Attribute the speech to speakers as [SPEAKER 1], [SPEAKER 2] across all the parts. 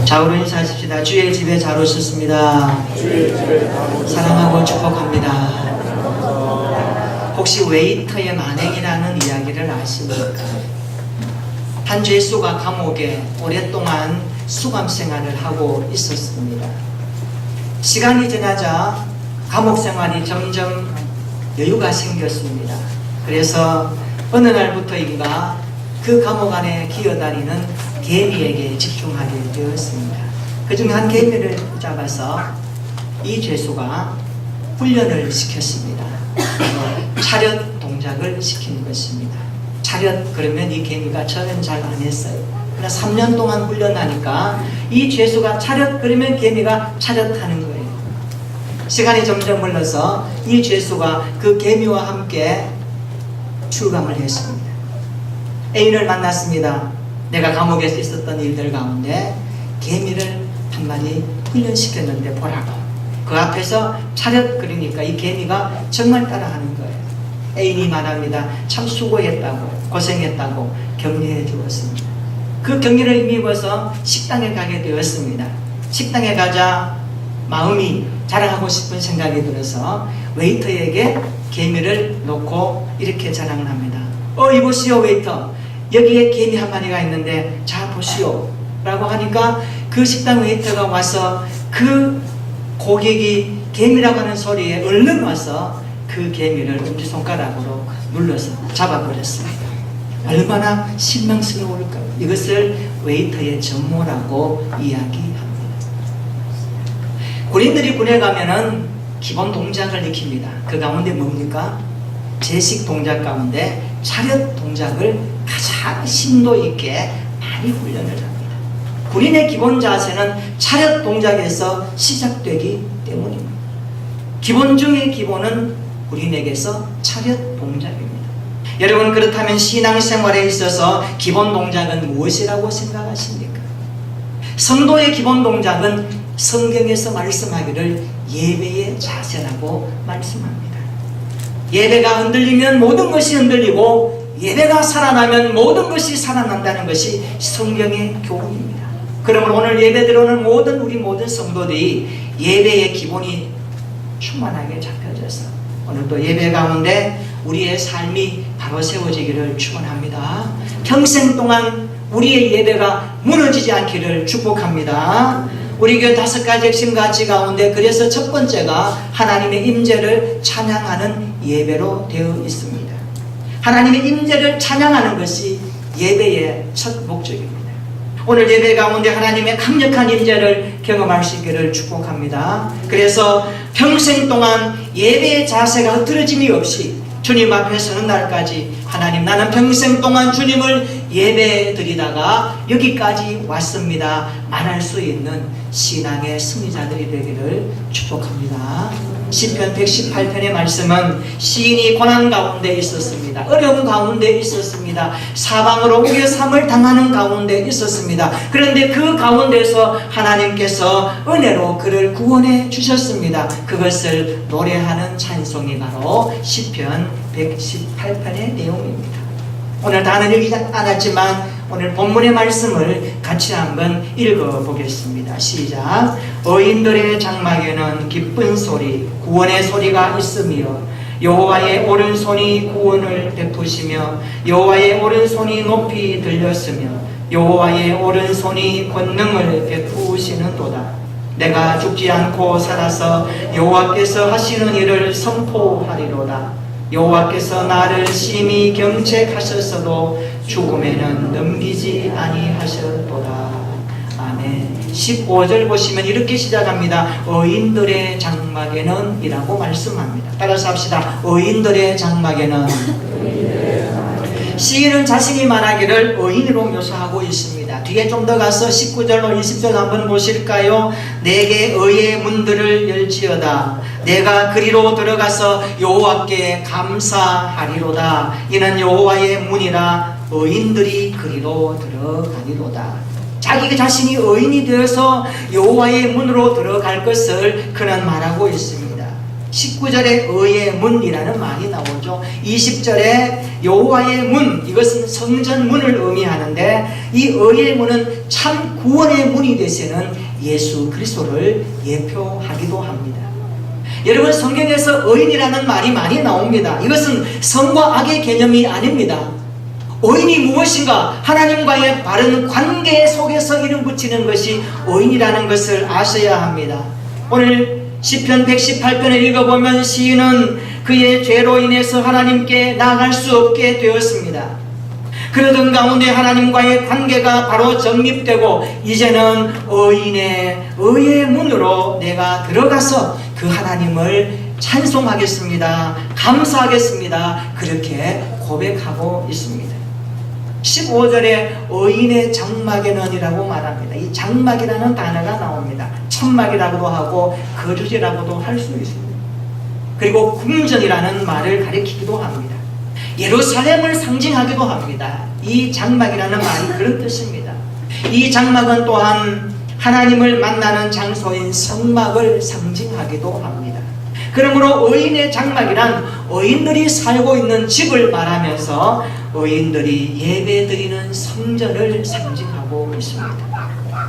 [SPEAKER 1] 좌우로 인사하십시다. 주의 집에 잘 오셨습니다. 사랑하고 축복합니다. 혹시 웨이터의 만행이라는 이야기를 아십니까? 한 죄수가 감옥에 오랫동안 수감 생활을 하고 있었습니다. 시간이 지나자 감옥 생활이 점점 여유가 생겼습니다. 그래서 어느 날부터인가 그 감옥 안에 기어다니는 개미에게 집중하게 되었습니다. 그중 한 개미를 잡아서 이 죄수가 훈련을 시켰습니다. 차렷 동작을 시킨 것입니다. 차렷 그러면 이 개미가 처음엔 잘 안 했어요. 그러나 3년 동안 훈련하니까 이 죄수가 차렷 그러면 개미가 차렷하는 거예요. 시간이 점점 흘러서 이 죄수가 그 개미와 함께 출감을 했습니다. 애인을 만났습니다. 내가 감옥에서 있었던 일들 가운데 개미를 한 마리 훈련시켰는데 보라고. 그 앞에서 차렷 그러니까 이 개미가 정말 따라하는 거예요. 애인이 말합니다. 참 수고했다고 고생했다고 격려해 주었습니다. 그 격려를 힘입어서 식당에 가게 되었습니다. 식당에 가자 마음이 자랑하고 싶은 생각이 들어서 웨이터에게 개미를 놓고 이렇게 자랑을 합니다. 이보시오 웨이터, 여기에 개미 한 마리가 있는데 자 보시오 라고 하니까 그 식당 웨이터가 와서 그 고객이 개미라고 하는 소리에 얼른 와서 그 개미를 엄지손가락으로 눌러서 잡아버렸습니다. 얼마나 실망스러울까요? 이것을 웨이터의 전모라고 이야기합니다. 군인들이 군에 가면은 기본 동작을 익힙니다. 그 가운데 뭡니까? 제식 동작 가운데 차렷 동작을 가장 심도 있게 많이 훈련을 합니다. 군인의 기본 자세는 차렷 동작에서 시작되기 때문입니다. 기본 중의 기본은 군인에게서 차렷 동작입니다. 여러분, 그렇다면 신앙생활에 있어서 기본 동작은 무엇이라고 생각하십니까? 성도의 기본 동작은 성경에서 말씀하기를 예배의 자세라고 말씀합니다. 예배가 흔들리면 모든 것이 흔들리고 예배가 살아나면 모든 것이 살아난다는 것이 성경의 교훈입니다. 그러므로 오늘 예배 들어오는 우리 모든 성도들이 예배의 기본이 충만하게 잡혀져서 오늘도 예배 가운데 우리의 삶이 바로 세워지기를 축원합니다. 평생 동안 우리의 예배가 무너지지 않기를 축복합니다. 우리 교회 5가지 핵심 가치 가운데 그래서 첫 번째가 하나님의 임재를 찬양하는 예배로 되어 있습니다. 하나님의 임재를 찬양하는 것이 예배의 첫 목적입니다. 오늘 예배 가운데 하나님의 강력한 임재를 경험할 수 있기를 축복합니다. 그래서 평생 동안 예배의 자세가 흐트러짐이 없이 주님 앞에 서는 날까지 하나님, 나는 평생 동안 주님을 예배 드리다가 여기까지 왔습니다 말할 수 있는 신앙의 승리자들이 되기를 축복합니다. 시편 118편의 말씀은 시인이 고난 가운데 있었습니다. 어려움 가운데 있었습니다. 사방으로 우겨삼을 당하는 가운데 있었습니다. 그런데 그 가운데서 하나님께서 은혜로 그를 구원해 주셨습니다. 그것을 노래하는 찬송이 바로 시편 118편의 내용입니다. 오늘 다는 읽지 않았지만 오늘 본문의 말씀을 같이 한번 읽어보겠습니다. 시작. 어인들의 장막에는 기쁜 소리, 구원의 소리가 있으며 여호와의 오른손이 구원을 베푸시며 여호와의 오른손이 높이 들렸으며 여호와의 오른손이 권능을 베푸시는도다. 내가 죽지 않고 살아서 여호와께서 하시는 일을 선포하리로다. 여호와께서 나를 심히 경책하셨어도 죽음에는 넘기지 아니하셨도다. 아멘. 15절 보시면 이렇게 시작합니다. 어인들의 장막에는 이라고 말씀합니다. 따라서 합시다. 어인들의 장막에는. 시인은 자신이 말하기를 어인으로 묘사하고 있습니다. 뒤에 좀 더 가서 19절로 20절 한번 보실까요? 내게 의의 문들을 열지어다. 내가 그리로 들어가서 여호와께 감사하리로다. 이는 여호와의 문이라 의인들이 그리로 들어가리로다. 자기 자신이 의인이 되어서 여호와의 문으로 들어갈 것을 그는 말하고 있습니다. 19절에 의의 문이라는 말이 나오죠. 20절에 여호와의 문, 이것은 성전 문을 의미하는데 이 의의 문은 참 구원의 문이 되시는 예수 그리스도를 예표하기도 합니다. 여러분, 성경에서 의인이라는 말이 많이 나옵니다. 이것은 선과 악의 개념이 아닙니다. 의인이 무엇인가? 하나님과의 바른 관계 속에서 이름 붙이는 것이 의인이라는 것을 아셔야 합니다. 오늘 시편 118편을 읽어보면 시인은 그의 죄로 인해서 하나님께 나아갈 수 없게 되었습니다. 그러던 가운데 하나님과의 관계가 바로 정립되고 이제는 의의 문으로 내가 들어가서 그 하나님을 찬송하겠습니다. 감사하겠습니다. 그렇게 고백하고 있습니다. 15절에 의인의 장막에는이라고 말합니다. 이 장막이라는 단어가 나옵니다. 천막이라고도 하고 거주지라고도 할 수 있습니다. 그리고 궁전이라는 말을 가리키기도 합니다. 예루살렘을 상징하기도 합니다. 이 장막이라는 말이 그런 뜻입니다. 이 장막은 또한 하나님을 만나는 장소인 성막을 상징하기도 합니다. 그러므로 의인의 장막이란 의인들이 살고 있는 집을 말하면서 의인들이 예배드리는 성전을 상징하고 있습니다.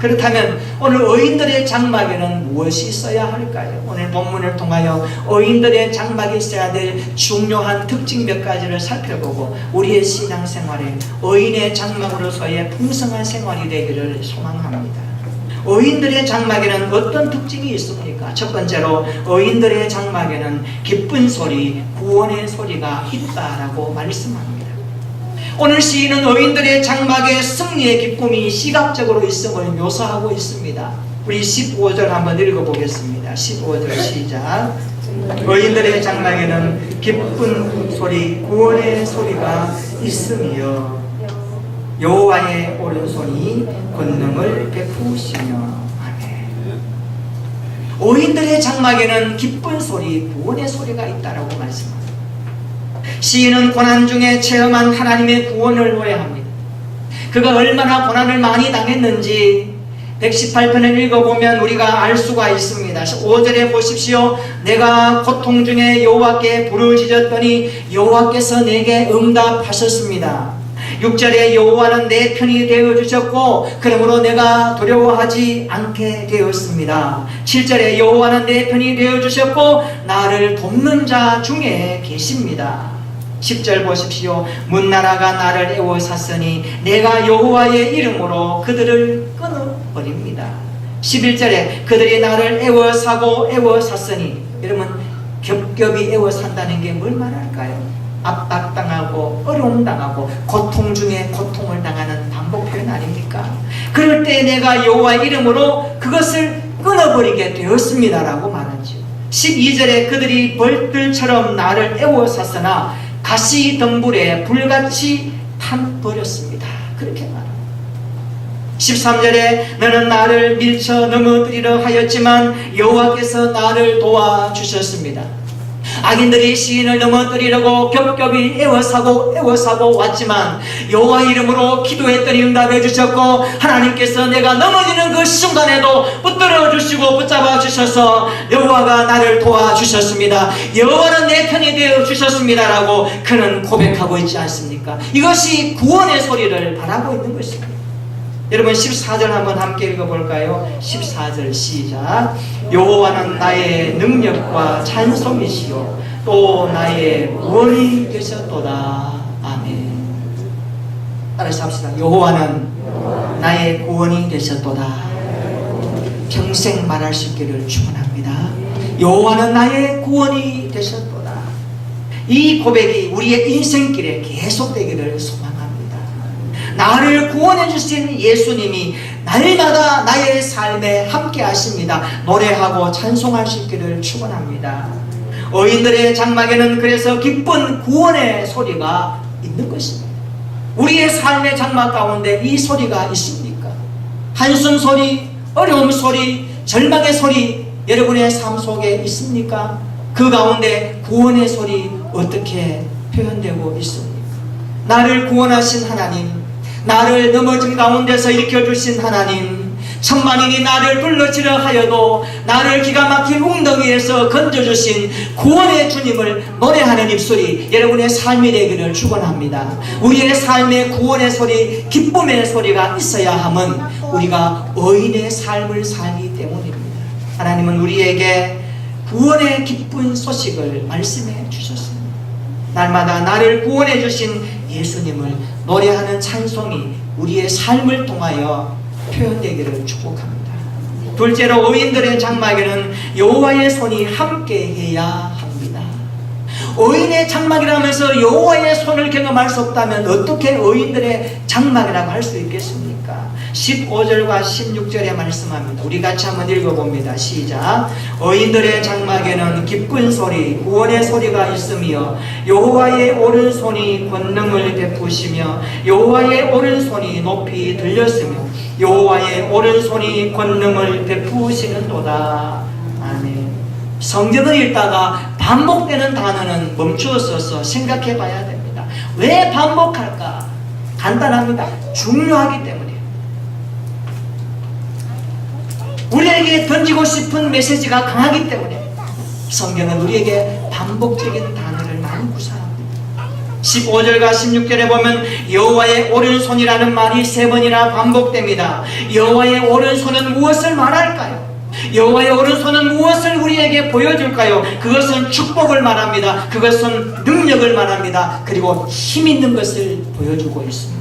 [SPEAKER 1] 그렇다면 오늘 의인들의 장막에는 무엇이 있어야 할까요? 오늘 본문을 통하여 의인들의 장막에 있어야 될 중요한 특징 몇 가지를 살펴보고 우리의 신앙생활에 의인의 장막으로서의 풍성한 생활이 되기를 소망합니다. 의인들의 장막에는 어떤 특징이 있습니까? 첫 번째로 의인들의 장막에는 기쁜 소리, 구원의 소리가 있다라고 말씀합니다. 오늘 시인은 의인들의 장막에 승리의 기쁨이 시각적으로 있음을 묘사하고 있습니다. 우리 15절 한번 읽어보겠습니다. 15절 시작. 의인들의 장막에는 기쁜 소리, 구원의 소리가 있으며 여호와의 오른손이 권능을 베푸시며. 아멘. 의인들의 장막에는 기쁜 소리, 구원의 소리가 있다라고 말씀합니다. 시인은 고난 중에 체험한 하나님의 구원을 노래합니다. 그가 얼마나 고난을 많이 당했는지 118편을 읽어보면 우리가 알 수가 있습니다. 5절에 보십시오. 내가 고통 중에 여호와께 부르짖었더니 여호와께서 내게 응답하셨습니다. 6절에 여호와는 내 편이 되어주셨고 그러므로 내가 두려워하지 않게 되었습니다. 7절에 여호와는 내 편이 되어주셨고 나를 돕는 자 중에 계십니다. 10절 보십시오. 문나라가 나를 애워쌌으니 내가 여호와의 이름으로 그들을 끊어버립니다. 11절에 그들이 나를 애워쌌으니, 여러분 겹겹이 애워산다는 게 뭘 말할까요? 압박당하고 어려움당하고 고통 중에 고통을 당하는 반복 표현 아닙니까? 그럴 때 내가 여호와의 이름으로 그것을 끊어버리게 되었습니다라고 말하죠. 12절에 그들이 벌들처럼 나를 애워쌌으나 가시 덩불에 불같이 탄버렸습니다. 그렇게 말합니다. 13절에 너는 나를 밀쳐 넘어뜨리려 하였지만 여호와께서 나를 도와주셨습니다. 악인들이 시인을 넘어뜨리려고 겹겹이 애워싸고 왔지만 여호와 이름으로 기도했더니 응답해 주셨고 하나님께서 내가 넘어지는 그 순간에도 붙들어 주시고 붙잡아 주셔서 여호와가 나를 도와주셨습니다. 여호와는 내 편이 되어 주셨습니다라고 그는 고백하고 있지 않습니까? 이것이 구원의 소리를 바라고 있는 것입니다. 여러분 14절 한번 함께 읽어볼까요? 14절 시작. 여호와는 나의 능력과 찬송이시요 또 나의 구원이 되셨도다. 아멘. 따라서 합시다. 여호와는 나의 구원이 되셨도다. 평생 말할 수 있기를 축원합니다. 여호와는 나의 구원이 되셨도다. 이 고백이 우리의 인생길에 계속되기를 소망합니다. 나를 구원해 주신 예수님이 날마다 나의 삶에 함께 하십니다. 노래하고 찬송할 수 있기를 축원합니다. 의인들의 장막에는 그래서 기쁜 구원의 소리가 있는 것입니다. 우리의 삶의 장막 가운데 이 소리가 있습니까? 한숨 소리, 어려움 소리, 절망의 소리 여러분의 삶 속에 있습니까? 그 가운데 구원의 소리 어떻게 표현되고 있습니까? 나를 구원하신 하나님, 나를 넘어진 가운데서 일으켜주신 하나님, 천만인이 나를 둘러치려 하여도 나를 기가 막힌 웅덩이에서 건져주신 구원의 주님을 노래하는 입술이 여러분의 삶이 되기를 축원합니다. 우리의 삶에 구원의 소리, 기쁨의 소리가 있어야 함은 우리가 의인의 삶을 살기 때문입니다. 하나님은 우리에게 구원의 기쁜 소식을 말씀해 주셨습니다. 날마다 나를 구원해 주신 예수님을 노래하는 찬송이 우리의 삶을 통하여 표현되기를 축복합니다. 둘째로 의인들의 장막에는 여호와의 손이 함께해야 합니다. 의인의 장막이라면서 여호와의 손을 경험할 수 없다면 어떻게 의인들의 장막이라고 할 수 있겠습니까? 15절과 16절에 말씀합니다. 우리 같이 한번 읽어봅니다. 시작. 의인들의 장막에는 기쁜 소리, 구원의 소리가 있으며 여호와의 오른손이 권능을 베푸시며 여호와의 오른손이 높이 들렸으며 여호와의 오른손이 권능을 베푸시는도다. 아멘. 성경을 읽다가 반복되는 단어는 멈추어서 생각해 봐야 됩니다. 왜 반복할까? 간단합니다. 중요하기 때문에. 우리에게 던지고 싶은 메시지가 강하기 때문에 성경은 우리에게 반복적인 단어를 많이 구사합니다. 15절과 16절에 보면 여호와의 오른손이라는 말이 3번이나 반복됩니다. 여호와의 오른손은 무엇을 말할까요? 여호와의 오른손은 무엇을 우리에게 보여줄까요? 그것은 축복을 말합니다. 그것은 능력을 말합니다. 그리고 힘 있는 것을 보여주고 있습니다.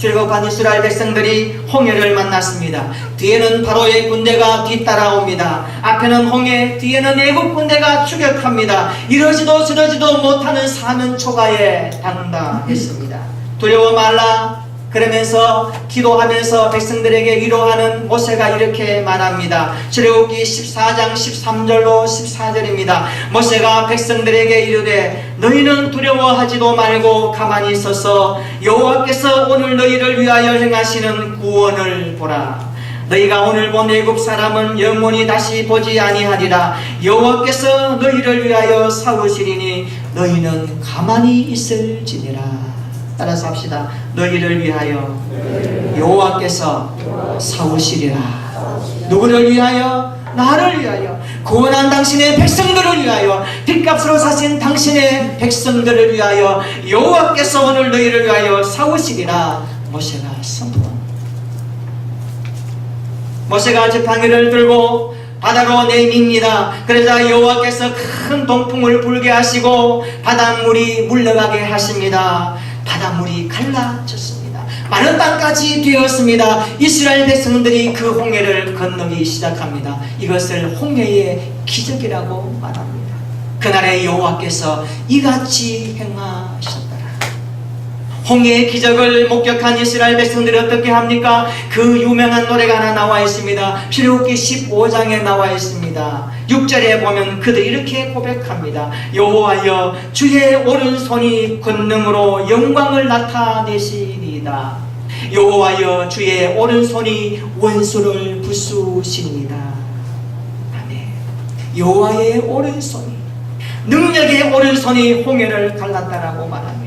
[SPEAKER 1] 출애굽한 이스라엘 백성들이 홍해를 만났습니다. 뒤에는 바로의 군대가 뒤따라옵니다. 앞에는 홍해, 뒤에는 애국 군대가 추격합니다. 이러지도 저러지도 못하는 사면 초가에 당당했습니다. 두려워 말라. 그러면서 기도하면서 백성들에게 위로하는 모세가 이렇게 말합니다. 출애굽기 14장 13절로 14절입니다. 모세가 백성들에게 이르되 너희는 두려워하지도 말고 가만히 있어서 여호와께서 오늘 너희를 위하여 행하시는 구원을 보라. 너희가 오늘 본 애굽 사람은 영원히 다시 보지 아니하리라. 여호와께서 너희를 위하여 싸우시리니 너희는 가만히 있을지니라. 따라서 합시다. 너희를 위하여 여호와께서 싸우시리라. 누구를 위하여? 나를 위하여. 구원한 당신의 백성들을 위하여, 빚값으로 사신 당신의 백성들을 위하여 여호와께서 오늘 너희를 위하여 싸우시리라. 모세가 선포합니다. 모세가 지팡이를 들고 바다로 내밉니다. 그러자 여호와께서 큰 동풍을 불게 하시고 바닷물이 물러가게 하십니다. 바닷물이 갈라졌습니다. 마른 땅까지 되었습니다. 이스라엘 백성들이 그 홍해를 건너기 시작합니다. 이것을 홍해의 기적이라고 말합니다. 그날에 여호와께서 이같이 행하셨더라. 홍해의 기적을 목격한 이스라엘 백성들이 어떻게 합니까? 그 유명한 노래가 하나 나와 있습니다. 출애굽기 15장에 나와 있습니다. 6절에 보면 그들이 이렇게 고백합니다. 여호와여 주의 오른손이 권능으로 영광을 나타내시리이다. 여호와여 주의 오른손이 원수를 부수시니이다. 아멘. 여호와의 오른손이, 능력의 오른손이 홍해를 갈랐다라고 말합니다.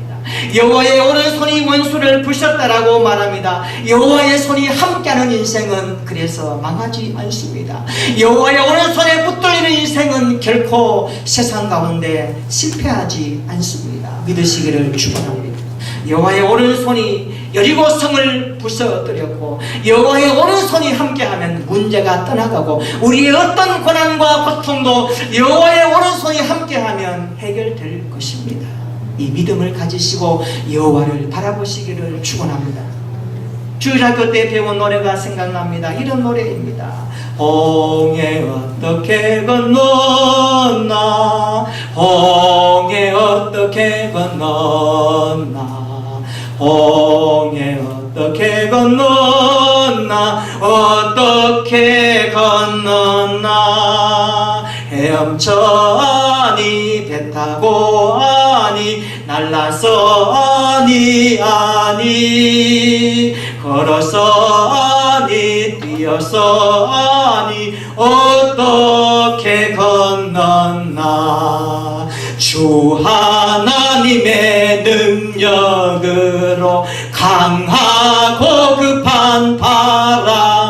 [SPEAKER 1] 여호와의 오른손이 원수를 부셨다라고 말합니다. 여호와의 손이 함께하는 인생은 그래서 망하지 않습니다. 여호와의 오른손에 붙들리는 인생은 결코 세상 가운데 실패하지 않습니다. 믿으시기를 축원합니다. 여호와의 오른손이 여리고 성을 부서뜨렸고 여호와의 오른손이 함께하면 문제가 떠나가고 우리의 어떤 고난과 고통도 여호와의 오른손이 함께하면 해결될 것입니다. 이 믿음을 가지시고 여호와를 바라보시기를 축원합니다. 주일학교 때 배운 노래가 생각납니다. 이런 노래입니다. 홍해 어떻게 건넜나, 홍해 어떻게 건넜나, 홍해 어떻게 건넜나, 어떻게 건넜나. 헤엄쳐 아니, 배 타고 아니, 날라서 아니, 걸어서 아니, 뛰어서 아니, 어떻게 건넜나. 주 하나님의 능력으로 강하고 급한 바람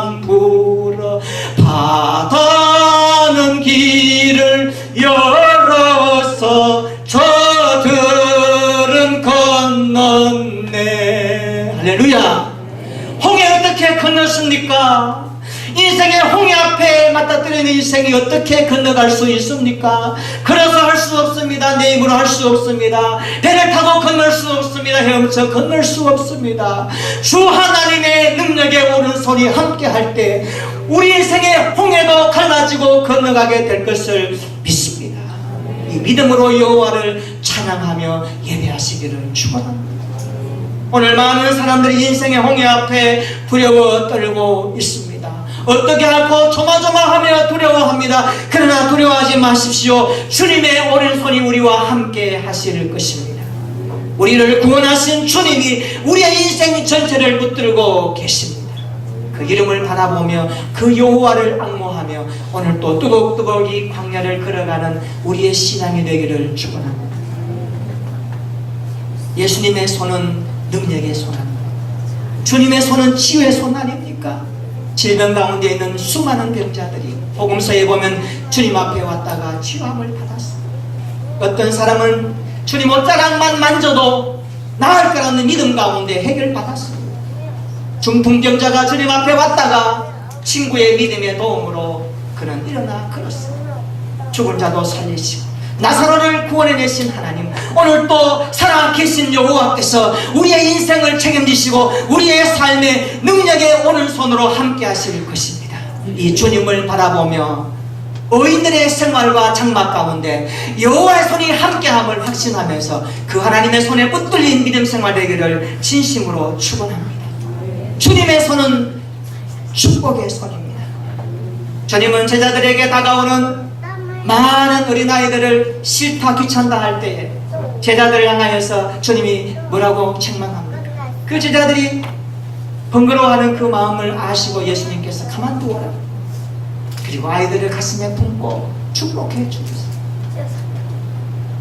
[SPEAKER 1] 인생의 홍해 앞에 맞닥뜨리는 인생이 어떻게 건너갈 수 있습니까? 걸어서 할 수 없습니다. 내 힘으로 할 수 없습니다. 배를 타고 건널 수 없습니다. 헤엄쳐 건널 수 없습니다. 주 하나님의 능력의 오른손이 함께 할 때 우리 인생의 홍해도 갈라지고 건너가게 될 것을 믿습니다. 이 믿음으로 여호와를 찬양하며 예배하시기를 축원합니다. 오늘 많은 사람들이 인생의 홍해 앞에 두려워 떨고 있습니다. 어떻게 할고 조마조마하며 두려워합니다. 그러나 두려워하지 마십시오. 주님의 오른손이 우리와 함께 하실 것입니다. 우리를 구원하신 주님이 우리의 인생 전체를 붙들고 계십니다. 그 이름을 바라보며 그 여호와를 앙모하며 오늘 또 뜨겁뜨겁 이 광야를 걸어가는 우리의 신앙이 되기를 축원합니다. 예수님의 손은 능력의 손 아닙니까? 주님의 손은 치유의 손 아닙니까? 질병 가운데 있는 수많은 병자들이 복음서에 보면 주님 앞에 왔다가 치유함을 받았습니다. 어떤 사람은 주님 옷자락만 만져도 나을 거라는 믿음 가운데 해결받았습니다. 중풍병자가 주님 앞에 왔다가 친구의 믿음의 도움으로 그는 일어나 걸었습니다. 죽은 자도 살리시고 나사로를 구원해내신 하나님, 오늘 또 살아계신 여호와께서 우리의 인생을 책임지시고 우리의 삶의 능력의 오른손으로 함께 하실 것입니다. 이 주님을 바라보며 의인들의 생활과 장막 가운데 여호와의 손이 함께함을 확신하면서 그 하나님의 손에 붙들린 믿음 생활 되기를 진심으로 축원합니다. 주님의 손은 축복의 손입니다. 주님은 제자들에게 다가오는 많은 어린아이들을 싫다 귀찮다 할 때에 제자들을 향하여서 주님이 뭐라고 책망합니까? 그 제자들이 번거로워하는 그 마음을 아시고 예수님께서 가만두어라. 그리고 아이들을 가슴에 품고 축복해 주세요.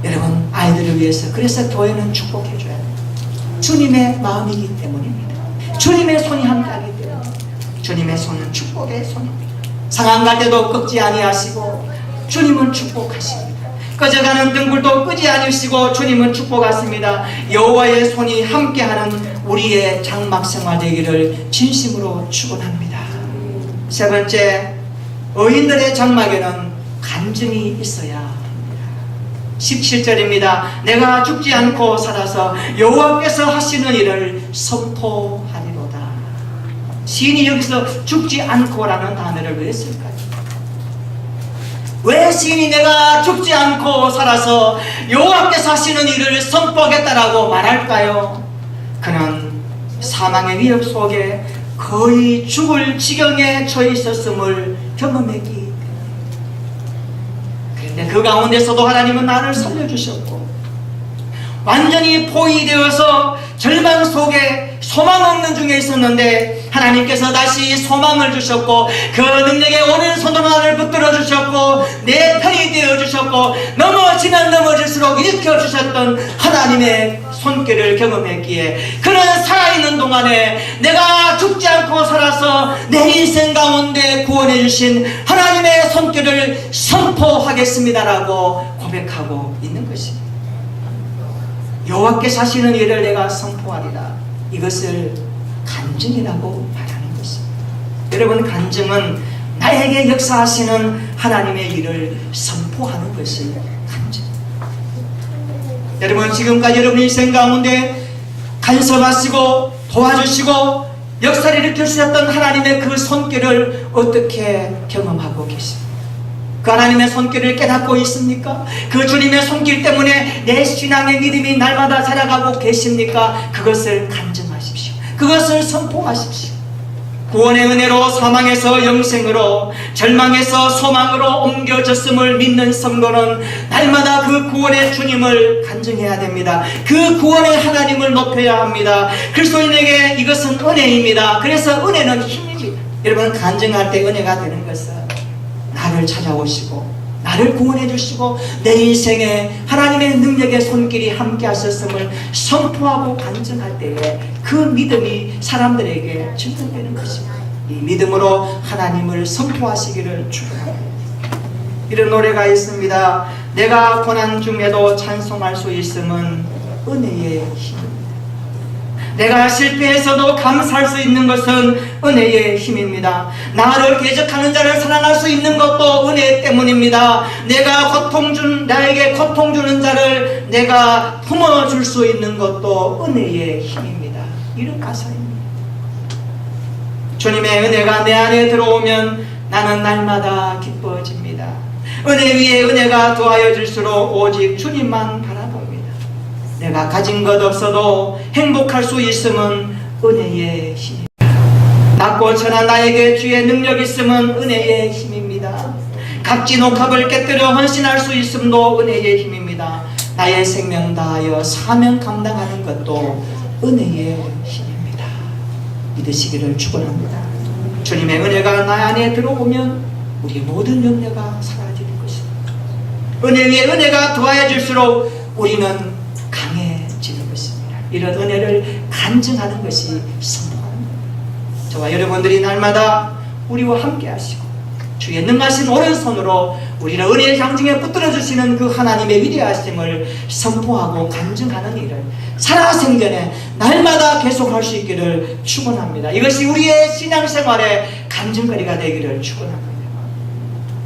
[SPEAKER 1] 여러분, 아이들을 위해서 그래서 교회는 축복해 줘야 돼요. 주님의 마음이기 때문입니다. 주님의 손이 함께하기 때문에 주님의 손은 축복의 손입니다. 상한 갈 때도 꺾지 아니하시고 주님은 축복하십니다. 꺼져가는 등불도 끄지 않으시고 주님은 축복하십니다. 여호와의 손이 함께하는 우리의 장막 생활 되기를 진심으로 축원합니다. 세 번째, 의인들의 장막에는 간증이 있어야 합니다. 17절입니다. 내가 죽지 않고 살아서 여호와께서 하시는 일을 선포하리로다. 시인이 여기서 죽지 않고라는 단어를 왜 쓸까요? 왜 시인이 내가 죽지 않고 살아서 여호와께서 하시는 일을 선포하겠다라고 말할까요? 그는 사망의 위협 속에 거의 죽을 지경에 처해 있었음을 경험했기 때문에. 그런데 그 가운데서도 하나님은 나를 살려주셨고 완전히 포위되어서 절망 속에 소망 없는 중에 있었는데 하나님께서 다시 소망을 주셨고 그 능력의 오른손으로 나를 붙들어 주셨고 내 편이 되어 주셨고 넘어지면 넘어질수록 일으켜 주셨던 하나님의 손길을 경험했기에 그는 살아있는 동안에 내가 죽지 않고 살아서 내 인생 가운데 구원해 주신 하나님의 손길을 선포하겠습니다라고 고백하고 있는 것입니다. 여호와께서 하시는 일을 내가 선포하리라. 이것을 간증이라고 말하는 것입니다. 여러분, 간증은 나에게 역사하시는 하나님의 일을 선포하는 것이 간증. 여러분, 지금까지 여러분 인생 가운데 간섭하시고 도와주시고 역사를 일으켜주셨던 하나님의 그 손길을 어떻게 경험하고 계십니까? 그 하나님의 손길을 깨닫고 있습니까? 그 주님의 손길 때문에 내 신앙의 믿음이 날마다 자라가고 계십니까? 그것을 간증하십시오. 그것을 선포하십시오. 구원의 은혜로 사망에서 영생으로, 절망에서 소망으로 옮겨졌음을 믿는 성도는 날마다 그 구원의 주님을 간증해야 됩니다. 그 구원의 하나님을 높여야 합니다. 그리스도인에게 이것은 은혜입니다. 그래서 은혜는 힘입니다. 여러분, 간증할 때 은혜가 되는 것은 나를 찾아오시고 나를 구원해 주시고 내 인생에 하나님의 능력의 손길이 함께 하셨음을 선포하고 간증할 때에 그 믿음이 사람들에게 증명되는 것입니다. 이 믿음으로 하나님을 선포하시기를 축원합니다. 이런 노래가 있습니다. 내가 고난 중에도 찬송할 수 있음은 은혜의 힘입니다. 내가 실패해서도 감사할 수 있는 것은 은혜의 힘입니다. 나를 대적하는 자를 사랑할 수 있는 것도 은혜 때문입니다. 나에게 고통 주는 자를 내가 품어줄 수 있는 것도 은혜의 힘입니다. 이런 가사입니다. 주님의 은혜가 내 안에 들어오면 나는 날마다 기뻐집니다. 은혜 위에 은혜가 더하여 질수록 오직 주님만 바라봅니다. 내가 가진 것 없어도 행복할 수 있음은 은혜의 힘입니다. 낮고 천한 나에게 주의 능력 있음은 은혜의 힘입니다. 갑진옥합을 깨뜨려 헌신할 수 있음도 은혜의 힘입니다. 나의 생명 다하여 사명 감당하는 것도 은혜의 힘입니다. 믿으시기를 축원합니다. 주님의 은혜가 나 안에 들어오면 우리 모든 염려가 사라지는 것입니다. 은혜 위에 은혜가 더해질수록 우리는 강해지는 것입니다. 이런 은혜를 간증하는 것이 선포하는 겁니다. 저와 여러분들이 날마다 우리와 함께 하시고 주의 능하신 오른손으로 우리를 은혜의 상징에 붙들어 주시는 그 하나님의 위대하심을 선포하고 간증하는 일을 살아생전에 날마다 계속할 수 있기를 축원합니다. 이것이 우리의 신앙생활의 간증거리가 되기를 축원합니다.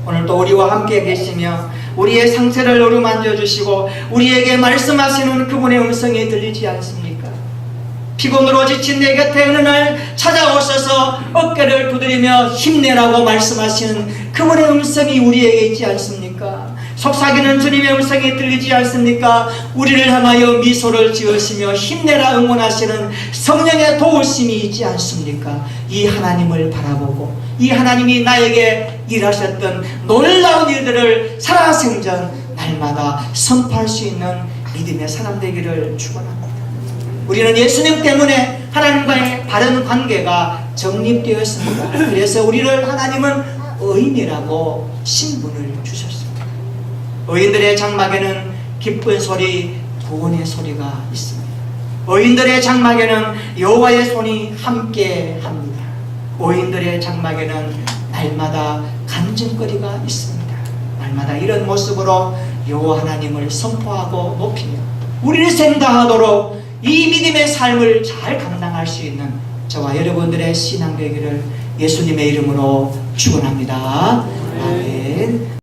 [SPEAKER 1] 오늘도 우리와 함께 계시며 우리의 상태를 어루만져 주시고 우리에게 말씀하시는 그분의 음성이 들리지 않습니까? 피곤으로 지친 내 곁에 어느 날 찾아오셔서 어깨를 두드리며 힘내라고 말씀하시는 그분의 음성이 우리에게 있지 않습니까? 속삭이는 주님의 음성이 들리지 않습니까? 우리를 향하여 미소를 지으시며 힘내라 응원하시는 성령의 도우심이 있지 않습니까? 이 하나님을 바라보고 이 하나님이 나에게 일하셨던 놀라운 일들을 살아생전 날마다 선포할 수 있는 믿음의 사람 되기를 축원합니다. 우리는 예수님 때문에 하나님과의 바른 관계가 정립되었습니다. 그래서 우리를 하나님은 의인이라고 신분을 주셨습니다. 의인들의 장막에는 기쁜 소리, 구원의 소리가 있습니다. 의인들의 장막에는 여호와의 손이 함께합니다. 의인들의 장막에는 날마다 간증거리가 있습니다. 날마다 이런 모습으로 여호와 하나님을 선포하고 높이며 우리 인생 다하도록 이 믿음의 삶을 잘 감당할 수 있는 저와 여러분들의 신앙 되기를 예수님의 이름으로 축원합니다. 아멘.